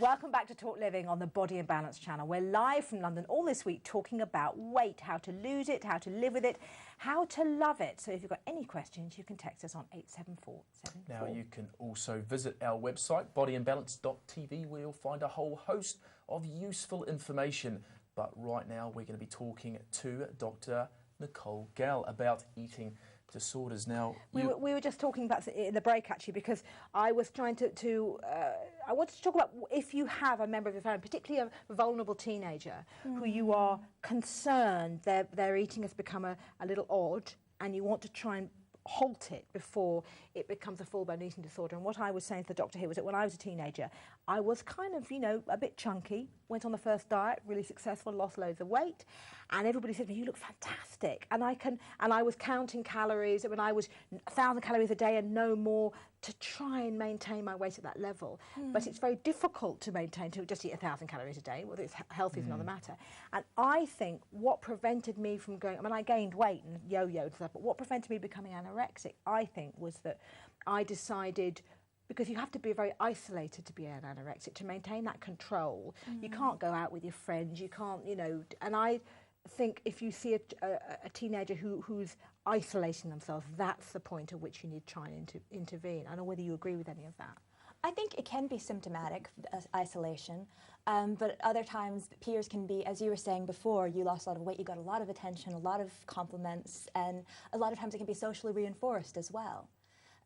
Welcome back to Talk Living on the Body and Balance channel. We're live from London all this week talking about weight, how to lose it, how to live with it, how to love it. So if you've got any questions, you can text us on 87474. Now you can also visit our website, bodyandbalance.tv, where you'll find a whole host of useful information. But right now we're going to be talking to Dr. Nicole Gehl about eating disorders. Now, we were just talking about it in the break, actually, because I was trying I wanted to talk about if you have a member of your family, particularly a vulnerable teenager, who you are concerned their eating has become a little odd, and you want to try and halt it before it becomes a full-blown eating disorder. And what I was saying to the doctor here was that when I was a teenager, I was kind of, a bit chunky, went on the first diet, really successful, lost loads of weight, and everybody said to me, "You look fantastic." And I was counting calories, when I was 1,000 calories a day and no more, to try and maintain my weight at that level. But it's very difficult to maintain, to just eat 1,000 calories a day. Whether it's healthy is another matter. And I think what prevented me from going, I gained weight and yo-yoed and stuff, but what prevented me becoming anorexic, I think, was that I decided, because you have to be very isolated to be an anorexic, to maintain that control. You can't go out with your friends, you can't, and I think if you see a teenager who's isolating themselves, that's the point at which you need to try and intervene. I don't know whether you agree with any of that. I think it can be symptomatic, isolation, but other times peers can be, as you were saying before, you lost a lot of weight, you got a lot of attention, a lot of compliments, and a lot of times it can be socially reinforced as well.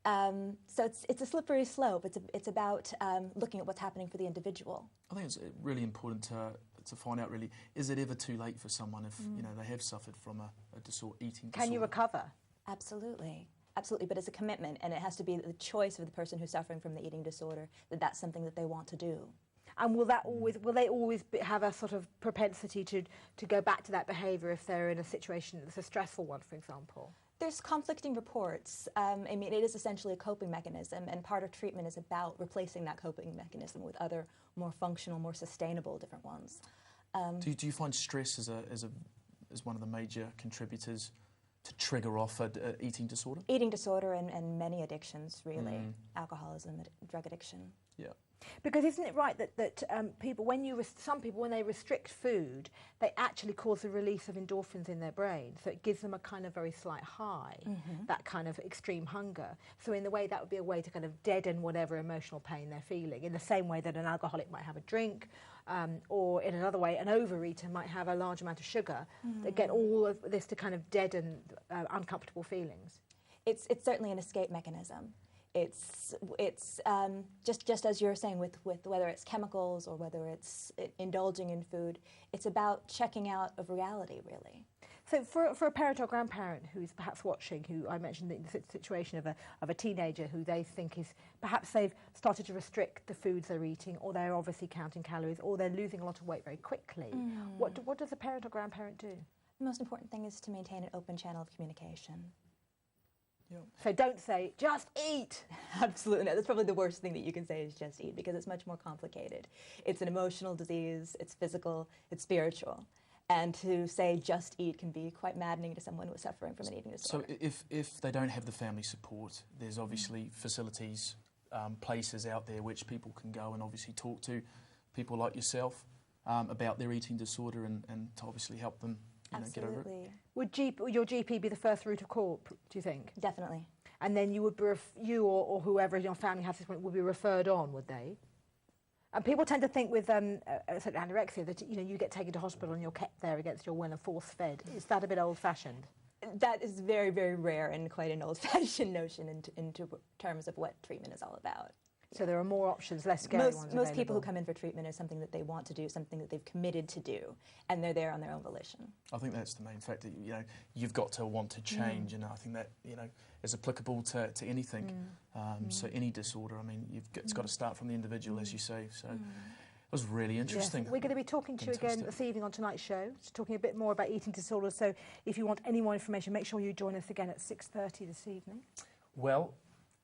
So it's a slippery slope. It's about looking at what's happening for the individual. I think it's really important to find out, really, is it ever too late for someone if they have suffered from a eating disorder? Can you recover? Absolutely. Absolutely, but it's a commitment, and it has to be the choice of the person who's suffering from the eating disorder, that's something that they want to do. And will they always have a sort of propensity to go back to that behaviour if they're in a situation that's a stressful one, for example? There's conflicting reports. It is essentially a coping mechanism, and part of treatment is about replacing that coping mechanism with other more functional, more sustainable different ones. Do you find stress as one of the major contributors to trigger off an eating disorder? Eating disorder and many addictions, really. Alcoholism, drug addiction. Yeah. Because isn't it right that some people, when they restrict food, they actually cause the release of endorphins in their brain, so it gives them a kind of very slight high, that kind of extreme hunger. So in the way, that would be a way to kind of deaden whatever emotional pain they're feeling, in the same way that an alcoholic might have a drink, or in another way, an overeater might have a large amount of sugar. They get all of this to kind of deaden uncomfortable feelings. It's certainly an escape mechanism. It's just as you're saying with whether it's chemicals or whether it's indulging in food, it's about checking out of reality, really. So for a parent or grandparent who's perhaps watching, who I mentioned the situation of a teenager who they think is, perhaps they've started to restrict the foods they're eating, or they're obviously counting calories, or they're losing a lot of weight very quickly, what does a parent or grandparent do? The most important thing is to maintain an open channel of communication. Yep. So don't say, just eat. Absolutely not. That's probably the worst thing that you can say is just eat, because it's much more complicated. It's an emotional disease, it's physical, it's spiritual. And to say just eat can be quite maddening to someone who is suffering from an eating disorder. So if they don't have the family support, there's obviously facilities, places out there which people can go and obviously talk to people like yourself about their eating disorder and to obviously help them get over it. Would your GP be the first route of call, do you think? Definitely. And then you would be, or whoever in your family has this, would be referred on, would they? And people tend to think with anorexia that you get taken to hospital and you're kept there against your will and force-fed. Is that a bit old-fashioned? That is very, very rare and quite an old-fashioned notion in terms of what treatment is all about. So there are more options, less scary ones available. Most people who come in for treatment is something that they want to do, something that they've committed to do, and they're there on their own volition. I think that's the main fact, that you've got to want to change, and I think that is applicable to anything. So any disorder, it's got to start from the individual, as you say. So it was really interesting. Yes. We're going to be talking to you again this evening on tonight's show, talking a bit more about eating disorders. So if you want any more information, make sure you join us again at 6:30 this evening. Well,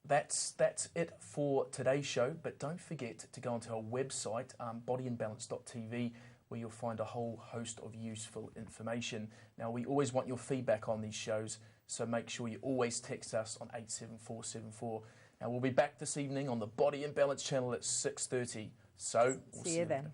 that's it for today's show, but don't forget to go onto our website, bodyandbalance.tv, where you'll find a whole host of useful information. Now, we always want your feedback on these shows, so make sure you always text us on 87474. Now, we'll be back this evening on the Body and Balance channel at 6:30, So, we'll See you then.